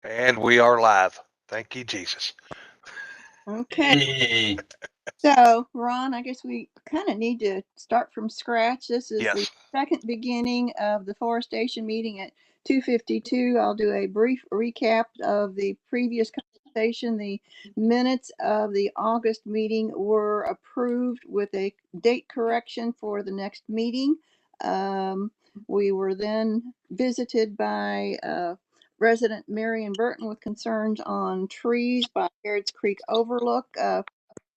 And we are live. Thank you, Jesus. Okay, Hey, so Ron, I guess we kind of need to start from scratch. This is the Yes. second beginning of the Forestation meeting at 2:52. I'll do a brief recap of the previous conversation. The minutes of the August meeting were approved with a date correction for the next meeting. Um, we were then visited by resident Marion Burton with concerns on trees by Harrods Creek Overlook.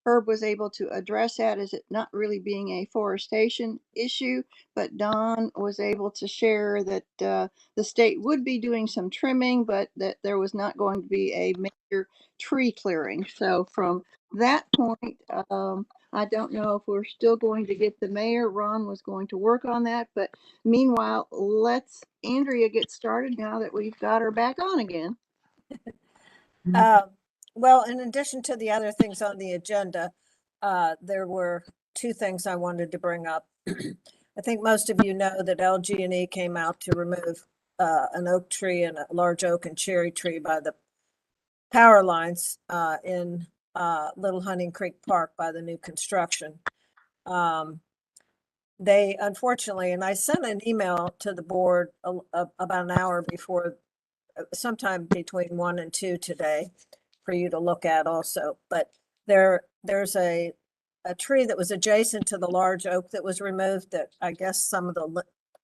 Herb was able to address that as it not really being a forestation issue, but Don was able to share that the state would be doing some trimming, but that there was not going to be a major tree clearing. So from that point, I don't know if we're still going to get the mayor. Ron was going to work on that, but meanwhile, let's Andrea get started now that we've got her back on again. Well, in addition to the other things on the agenda, there were two things I wanted to bring up. I think most of you know that LG&E came out to remove an oak tree and a large oak and cherry tree by the power lines in Little Hunting Creek Park by the new construction. They unfortunately, and I sent an email to the board about an hour before, sometime between 1 and 2 today, for you to look at also. But there's a tree that was adjacent to the large oak that was removed that I guess some of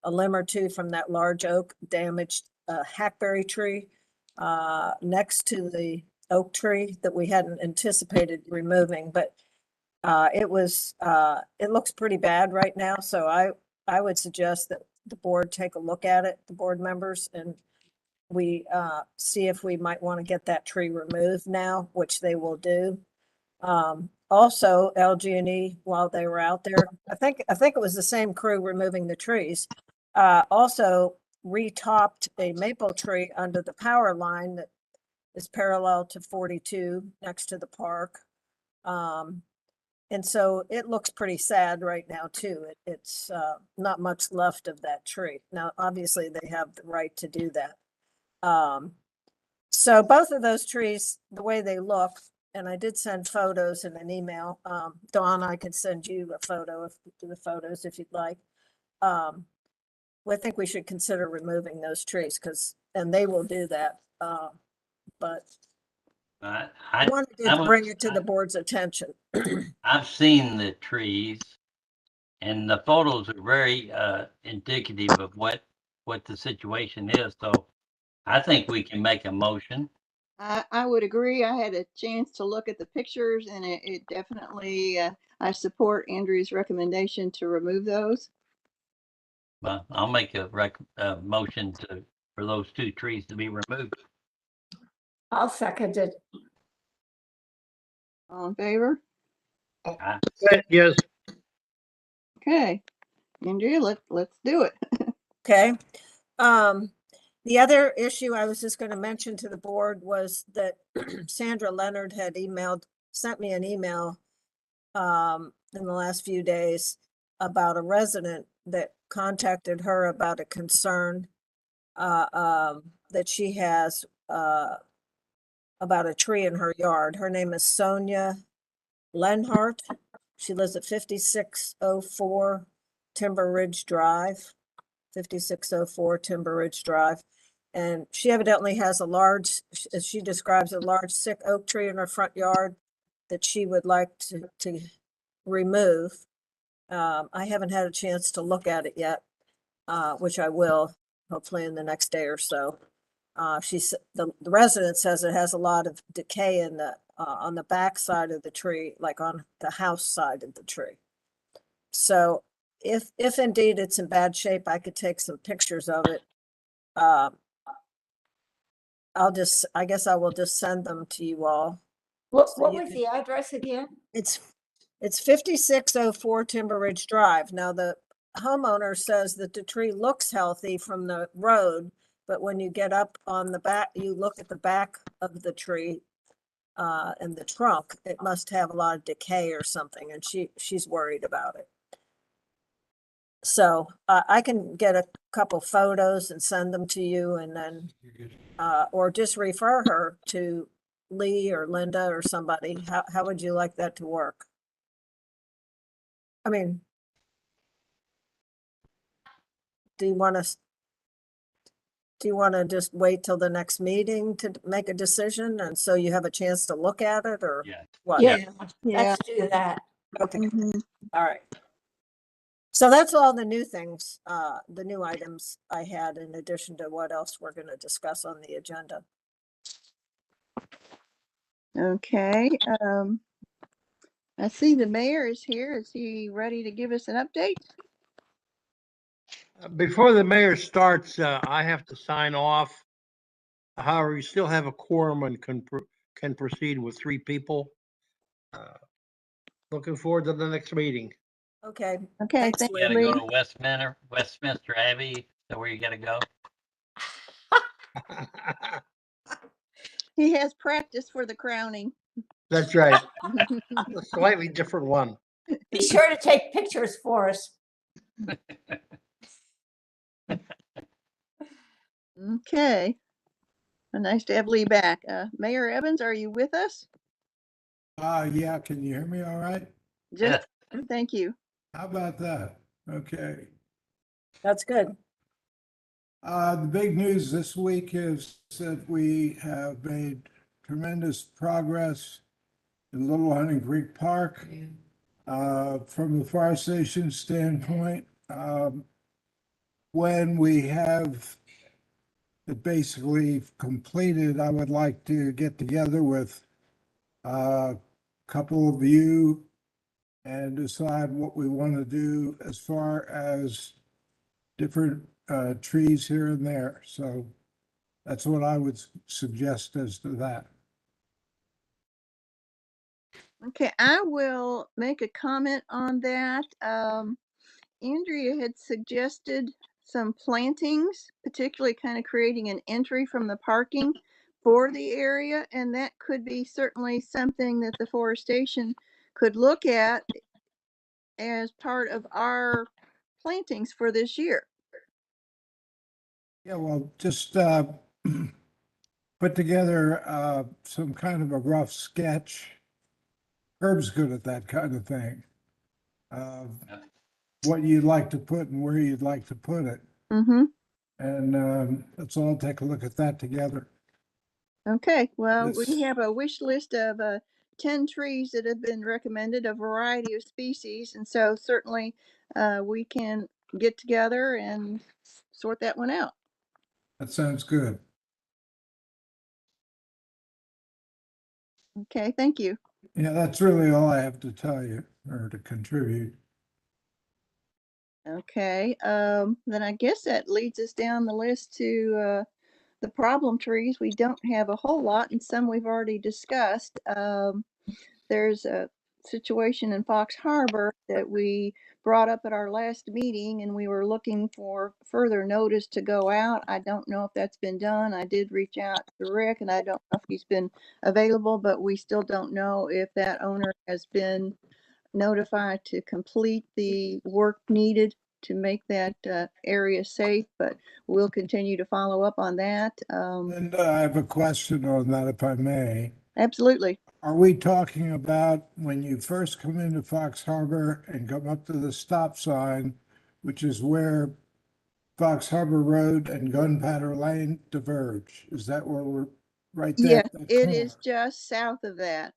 a limb or two from that large oak damaged a hackberry tree next to the oak tree that we hadn't anticipated removing. But it looks pretty bad right now. So I would suggest that the board take a look at it, the board members, and we see if we might want to get that tree removed now, which they will do. Also, LG&E, while they were out there, I think it was the same crew removing the trees, also retopped a maple tree under the power line that is parallel to 42 next to the park. And so it looks pretty sad right now too. It's not much left of that tree. Now, obviously they have the right to do that. So both of those trees, the way they look, and I did send photos in an email. Dawn, I can send you a photo of the photos if you'd like. I think we should consider removing those trees and they will do that. But I wanted to bring it to the board's attention. I've seen the trees, and the photos are very indicative of what the situation is. So I think we can make a motion. I would agree. I had a chance to look at the pictures, and it definitely, I support Andrew's recommendation to remove those. Well, I'll make a motion for those two trees to be removed. I'll second it. All in favor? Yes. Okay, Andrea, let's do it. Okay. The other issue I was just going to mention to the board was that Sandra Leonard had sent me an email in the last few days about a resident that contacted her about a concern that she has about a tree in her yard. Her name is Sonia Lenhart. She lives at 5604 Timber Ridge Drive, 5604 Timber Ridge Drive. And she evidently has as she describes, a large sick oak tree in her front yard that she would like to remove. I haven't had a chance to look at it yet, which I will hopefully in the next day or so. The resident says it has a lot of decay on the back side of the tree, like on the house side of the tree. So if indeed it's in bad shape, I could take some pictures of it. I guess I will just send them to you all. What was the address again? It's 5604 Timber Ridge Drive. Now the homeowner says that the tree looks healthy from the road, but when you get up on the back, you look at the back of the tree and the trunk, it must have a lot of decay or something, and she's worried about it. So I can get couple photos and send them to you and then, or just refer her to Lee or Linda or somebody? How would you like that to work? I mean, do you want to just wait till the next meeting to make a decision and so you have a chance to look at it or Yeah. what? Yeah, Yeah. let's do that. Okay, Mhm. all right. So that's all the new things, the new items I had in addition to what else we're gonna discuss on the agenda. Okay, I see the mayor is here. Is he ready to give us an update? Before the mayor starts, I have to sign off. However, you still have a quorum and can proceed with 3 people. Looking forward to the next meeting. Okay, Okay, Thanks, thank You you, gotta go Lee. to Westminster Abbey. Is that where you gotta go? He has practice for the crowning. That's right. A slightly different one. Be sure to take pictures for us. Okay. Nice to have Lee back. Mayor Evans, are you with us? Yeah, can you hear me all right? Just, thank you. How about that? Okay. that's good. The big news this week is that we have made tremendous progress in Little Hunting Creek Park. From the Forestation standpoint, when we have it basically completed, I would like to get together with a couple of you and decide what we want to do as far as different trees here and there. So that's what I would suggest as to that. Okay, I will make a comment on that. Andrea had suggested some plantings, particularly kind of creating an entry from the parking for the area, and that could be certainly something that the forestation could look at as part of our plantings for this year. Yeah, well, just put together some kind of a rough sketch. Herb's good at that kind of thing. What you'd like to put and where you'd like to put it. Mm-hmm. And let's all take a look at that together. Okay, well, This- we have a wish list of 10 trees that have been recommended, a variety of species, and so certainly we can get together and sort that one out. That sounds good. Okay, thank you. Yeah, that's really all I have to tell you or to contribute. Okay, then I guess that leads us down the list to the problem trees. We don't have a whole lot, and some we've already discussed. There's a situation in Fox Harbor that we brought up at our last meeting, and we were looking for further notice to go out. I don't know if that's been done. I did reach out to Rick, and I don't know if he's been available, but we still don't know if that owner has been notified to complete the work needed to make that area safe, but we'll continue to follow up on that. And I have a question on that, if I may. Absolutely. Are we talking about when you first come into Fox Harbor and come up to the stop sign, which is where Fox Harbor Road and Gunpowder Lane diverge? Is that where we're right there? Yes, at that it corner? is just south of that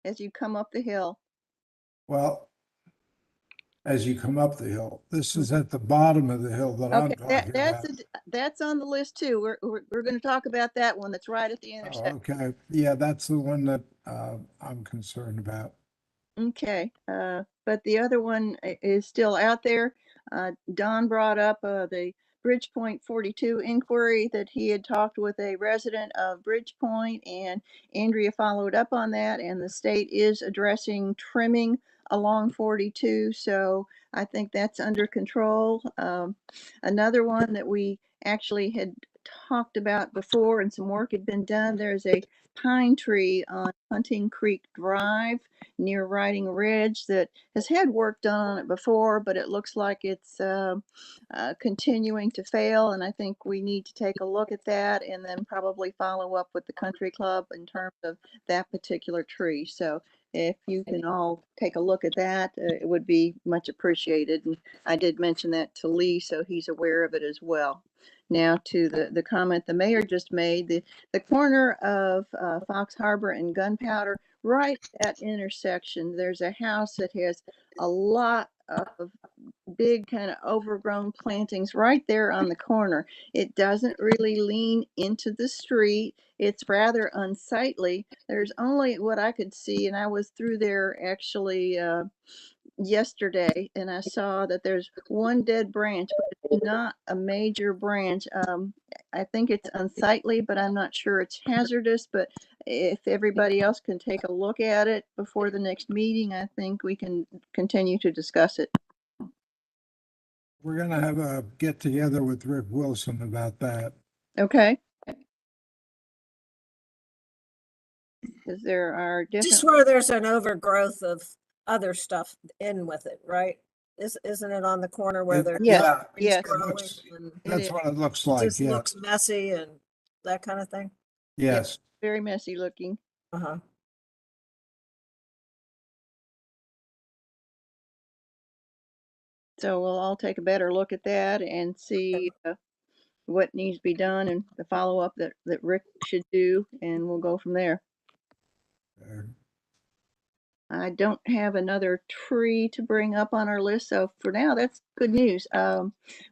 as you come up the hill. Well, as you come up the hill, this is at the bottom of the hill that I'm Okay, talking about. that's on the list too. We're going to talk about that one. That's right at the Oh, intersection. okay. Yeah, that's the one that I'm concerned about. Okay, but the other one is still out there. Don brought up the Bridgepoint 42 inquiry that he had talked with a resident of Bridgepoint, and Andrea followed up on that, and the state is addressing trimming along 42, so I think that's under control. Another one that we actually had talked about before and some work had been done. There's a pine tree on Hunting Creek Drive near Riding Ridge that has had work done on it before, but it looks like it's continuing to fail. And I think we need to take a look at that and then probably follow up with the country club in terms of that particular tree. So if you can all take a look at that, it would be much appreciated. And I did mention that to Lee, so he's aware of it as well. Now to the comment the mayor just made, the corner of Fox Harbor and Gunpowder, right at that intersection, there's a house that has a lot of big kind of overgrown plantings right there on the corner. It doesn't really lean into the street. It's rather unsightly. There's only what I could see, and I was through there actually yesterday, and I saw that there's one dead branch, but it's not a major branch. I think it's unsightly, but I'm not sure it's hazardous. But if everybody else can take a look at it before the next meeting, I think we can continue to discuss it. We're gonna have a get together with Rick Wilson about that. Okay. Because there are Just different, where there's an overgrowth of other stuff in with it, right? Isn't it on the corner where there's Yeah, trees yes. growing looks- and That's is. what it looks it like, just yeah, looks messy and that kind of thing? yes. very messy looking. Uh-huh. So we'll all take a better look at that and see what needs to be done and the follow-up that Rick should do, and we'll go from there. Uh, I don't have another tree to bring up on our list, so for now, that's good news.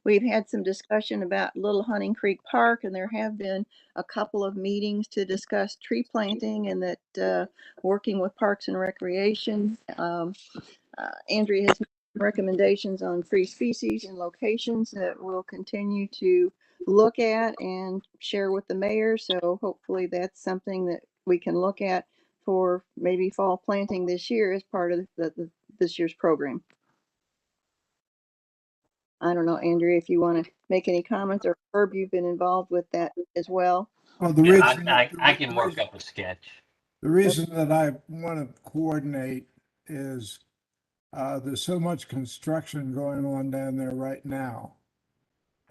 We've had some discussion about Little Hunting Creek Park, and there have been a couple of meetings to discuss tree planting and that working with Parks and Recreation. Andrea has made recommendations on free species and locations that we'll continue to look at and share with the mayor. So hopefully that's something that we can look at for maybe fall planting this year as part of this year's program. I don't know, Andrea, if you want to make any comments, or Herb, you've been involved with that as well. Well, the Yeah, reason, I can work up a sketch. the reason that I want to coordinate is there's so much construction going on down there right now.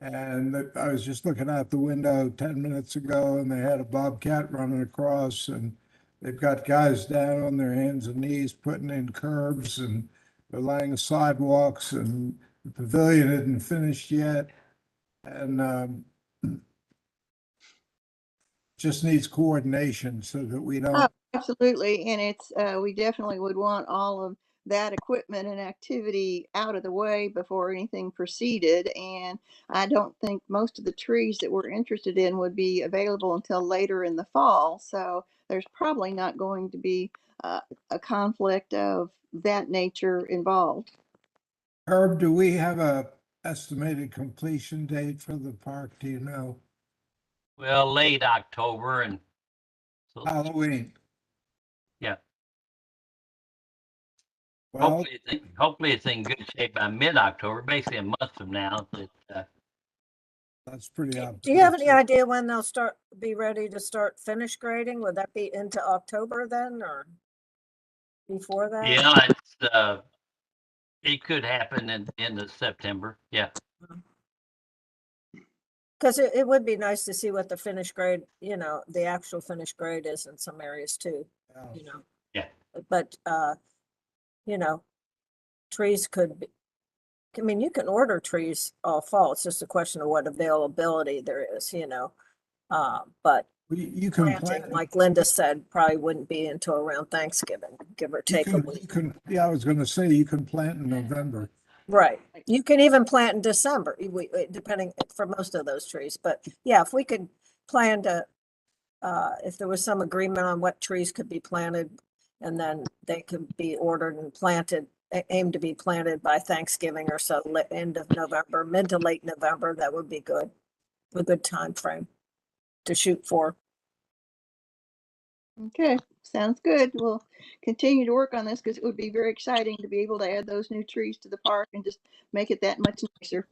And I was just looking out the window 10 minutes ago, and they had a bobcat running across, and they've got guys down on their hands and knees putting in curbs, and they're laying sidewalks, and the pavilion isn't finished yet. And just needs coordination so that we Oh, don't, absolutely. And it's, we definitely would want all of that equipment and activity out of the way before anything proceeded. And I don't think most of the trees that we're interested in would be available until later in the fall. So there's probably not going to be a conflict of that nature involved. Herb, do we have a estimated completion date for the park? Do you know? Well, late October and so, Halloween. yeah, Well, hopefully it's in good shape by mid-October, basically a month from now. But, that's pretty Do you have any optimistic. idea when they'll be ready to start finish grading? Would that be into October then or before that? yeah, it could happen in the end of September. Yeah. Because it would be nice to see what the finished grade, the actual finished grade is in some areas too, Yeah. Yeah. But, trees could be, I mean, you can order trees all fall. It's just a question of what availability there is, but Well, you can planting, plant, like Linda said, probably wouldn't be until around Thanksgiving, give or take a week. yeah, I was gonna say you can plant in November. Right. You can even plant in December, depending for most of those trees. But yeah, if we could plan to, if there was some agreement on what trees could be planted, and then they could be ordered and planted, aim to be planted by Thanksgiving or so, end of November, mid to late November, that would be good. A good time frame to shoot for. Okay, sounds good. We'll continue to work on this because it would be very exciting to be able to add those new trees to the park and just make it that much nicer.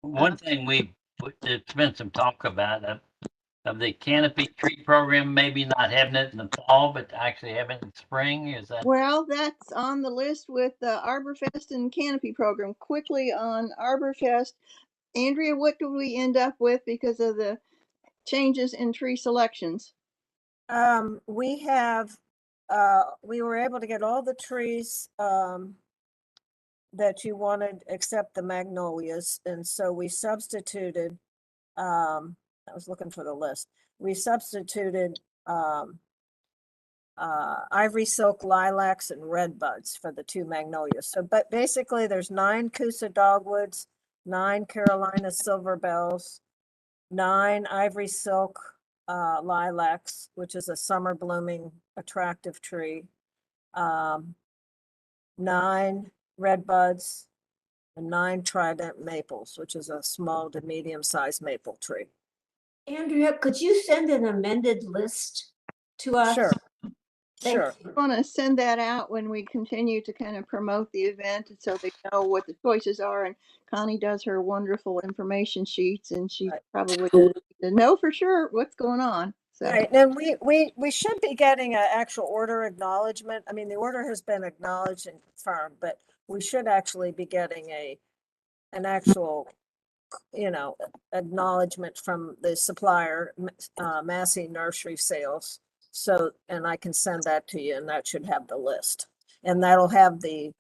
One thing we there's been some talk about of the canopy tree program, maybe not having it in the fall, but actually having it in spring. Is that? Well, that's on the list with the Arborfest and Canopy program. Quickly on Arborfest, Andrea, what do we end up with because of the changes in tree selections? We have, we were able to get all the trees, that you wanted except the magnolias. And so we substituted, I was looking for the list. We substituted, ivory silk, lilacs, and red buds for the 2 magnolias. So, but basically there's 9 Coosa dogwoods, 9 Carolina silver bells, 9 ivory silk, lilacs, which is a summer blooming attractive tree, 9 red buds, and 9 trident maples, which is a small to medium sized maple tree. Andrea, could you send an amended list to us? Sure. Thank Sure. you. Want to send that out when we continue to kind of promote the event so they know what the choices are. And Connie does her wonderful information sheets, and she Right. probably doesn't need to know for sure what's going on. So Right, and we should be getting an actual order acknowledgement. I mean, the order has been acknowledged and confirmed, but we should actually be getting an actual, acknowledgement from the supplier, Massey Nursery Sales. So, and I can send that to you, and that should have the list. And that'll have the,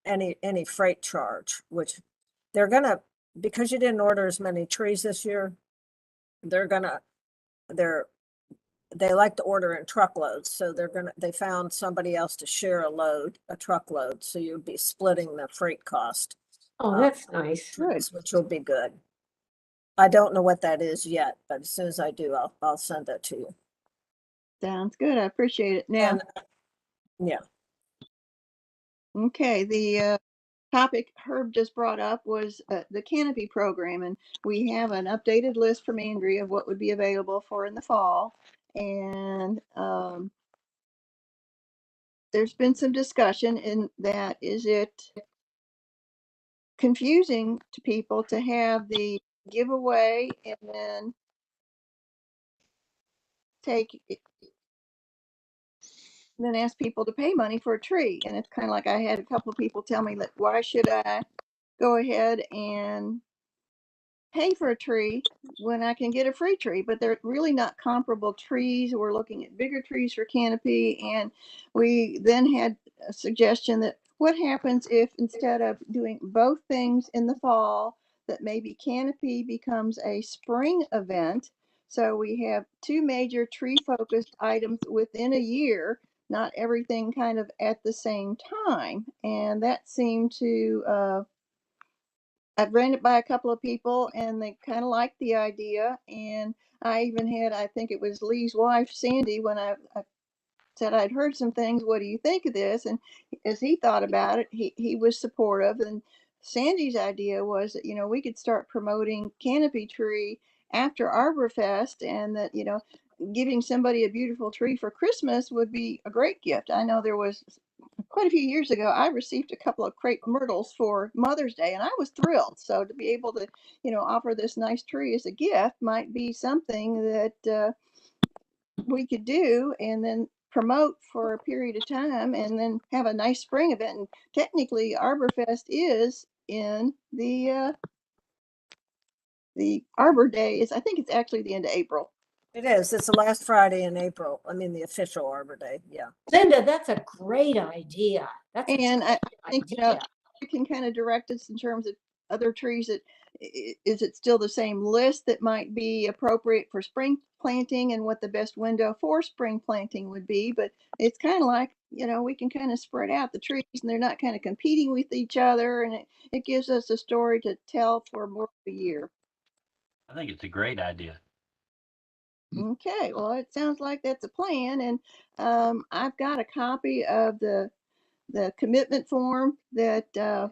any freight charge, which they're gonna, because you didn't order as many trees this year, they're they like to order in truckloads, so they found somebody else to share a truckload, so you'd be splitting the freight cost. Oh, that's nice. good. Which will be good. I don't know what that is yet, but as soon as I do, I'll send that to you. Sounds good. I appreciate it. Now, And yeah, okay, the topic Herb just brought up was the canopy program, and we have an updated list from Andrea of what would be available for in the fall. And there's been some discussion in that. Is it confusing to people to have the giveaway and then then ask people to pay money for a tree? And it's kind of like I had a couple of people tell me that why should I go ahead and pay for a tree when I can get a free tree? But they're really not comparable trees. We're looking at bigger trees for canopy. And we then had a suggestion that what happens if instead of doing both things in the fall, that maybe canopy becomes a spring event. So we have 2 major tree focused items within a year, not everything kind of at the same time. And that seemed to I've ran it by a couple of people and they kind of liked the idea. And I even had, I think it was Lee's wife, Sandy, when I said I'd heard some things. What do you think of this? And as he thought about it, he was supportive. And Sandy's idea was that, we could start promoting canopy tree after Arborfest, and that, giving somebody a beautiful tree for Christmas would be a great gift. I know there was quite a few years ago, I received a couple of crepe myrtles for Mother's Day, and I was thrilled. So to be able to, offer this nice tree as a gift might be something that we could do, and then promote for a period of time, and then have a nice spring event. And technically, Arborfest is in the Arbor Day is, I think it's actually the end of April. it is. It's the last Friday in April. I mean, the official Arbor Day. Yeah. Linda, that's a great idea. That's a And I great think, idea. you can kind of direct us in terms of other trees that, is it still the same list that might be appropriate for spring planting, and what the best window for spring planting would be? But it's kind of like, we can kind of spread out the trees and they're not kind of competing with each other. And it gives us a story to tell for more of a year. I think it's a great idea. Okay, well, it sounds like that's a plan. And I've got a copy of the commitment form that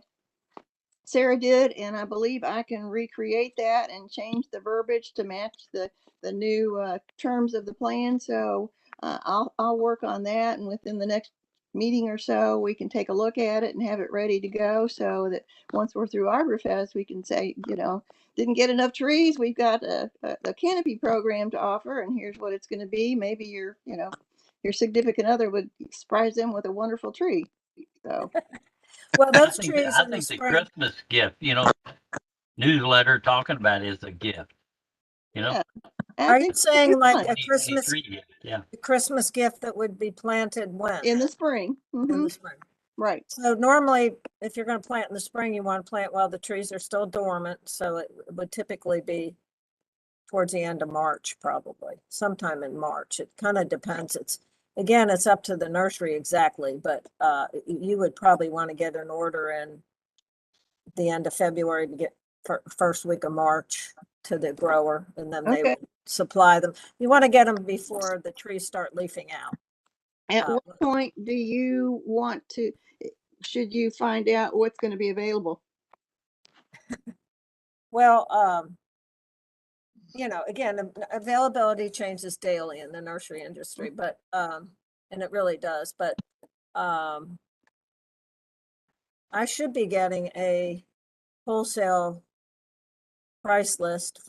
Sarah did, and I believe I can recreate that and change the verbiage to match the new terms of the plan. So I'll work on that, and within the next meeting or so, we can take a look at it and have it ready to go so that once we're through ArborFest, we can say, didn't get enough trees. We've got a canopy program to offer, and here's what it's going to be. Maybe your significant other would surprise them with a wonderful tree. So, Well, I those think, trees I in the think the spring, Christmas gift, newsletter talking about is a gift, yeah, I are you think it's a saying good like one. a Christmas, 2023 gift, yeah. a Christmas gift that would be planted when? In the spring. In the spring. Right. So normally, if you're going to plant in the spring, you want to plant while the trees are still dormant. So it would typically be towards the end of March, probably sometime in March. It kind of depends. It's up to the nursery exactly, but you would probably want to get an order in the end of February to get first week of March to the grower, and then they Okay. would supply them. You want to get them before the trees start leafing out. At what point do you want to, should you find out what's going to be available? Well, again, availability changes daily in the nursery industry, but, and it really does, but, I should be getting a wholesale price list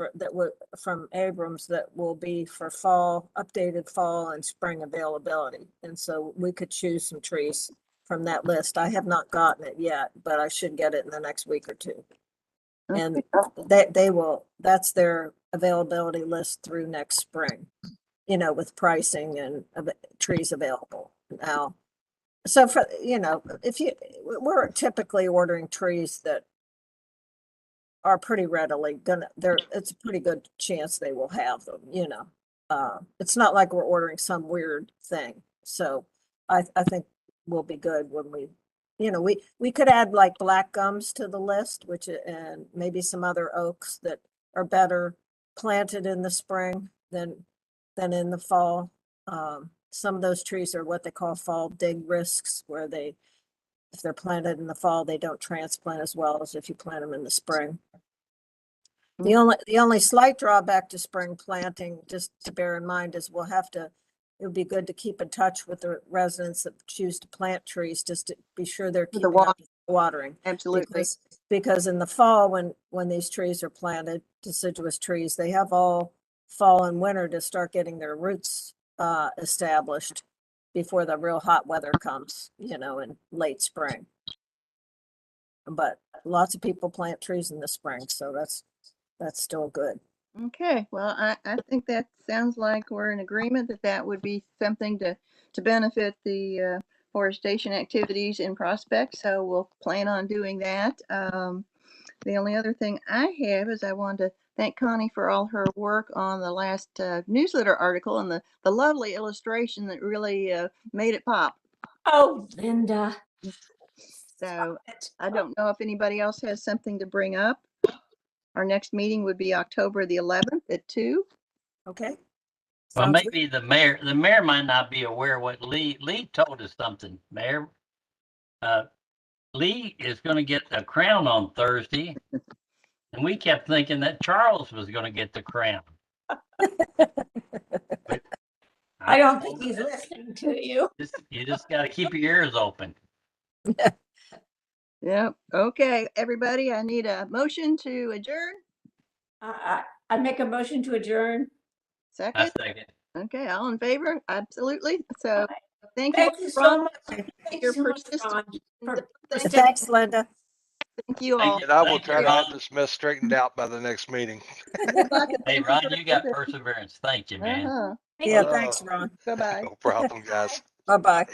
from Abrams that will be for updated fall and spring availability. And so we could choose some trees from that list. I have not gotten it yet, but I should get it in the next week or two. And that's their availability list through next spring, with pricing and trees available now. So we're typically ordering trees that are pretty readily it's a pretty good chance they will have them, it's not like we're ordering some weird thing. So I think we'll be good when we could add like black gums to the list, and maybe some other oaks that are better planted in the spring than in the fall. Some of those trees are what they call fall dig risks, where if they're planted in the fall, they don't transplant as well as if you plant them in the spring. The only slight drawback to spring planting, just to bear in mind, is it would be good to keep in touch with the residents that choose to plant trees, just to be sure they're keeping up with watering. Absolutely. Because in the fall, when these trees are planted, deciduous trees, they have all fall and winter to start getting their roots established before the real hot weather comes, in late spring. But lots of people plant trees in the spring, so that's still good. Okay, well, I think that sounds like we're in agreement that would be something to benefit the forestation activities in Prospect. So we'll plan on doing that. The only other thing I have is I want to thank Connie for all her work on the last newsletter article and the lovely illustration that really made it pop. Oh, Linda. So I don't know if anybody else has something to bring up. Our next meeting would be October the 11th at 2. Okay. Well, Sounds maybe the mayor might not be aware what Lee told us something, Mayor. Lee is going to get a crown on Thursday, and we kept thinking that Charles was going to get the crown. But I don't think he's listening to you. You just got to keep your ears open. Yep. Okay, everybody, I need a motion to adjourn. I make a motion to adjourn. Second. Second. Okay, all in favor? Absolutely. So thank Thank you, you Ron, so much. Thank you so much, Ron. Thanks, Linda. Thank you all. And I will Thank you, try to Ron. have this mess straightened out by the next meeting. Good luck and Hey, thank Ron, for you got everything. perseverance. Thank you, man. Uh-huh. Yeah, Uh, thanks, Ron. Bye-bye. No problem, guys. Bye-bye.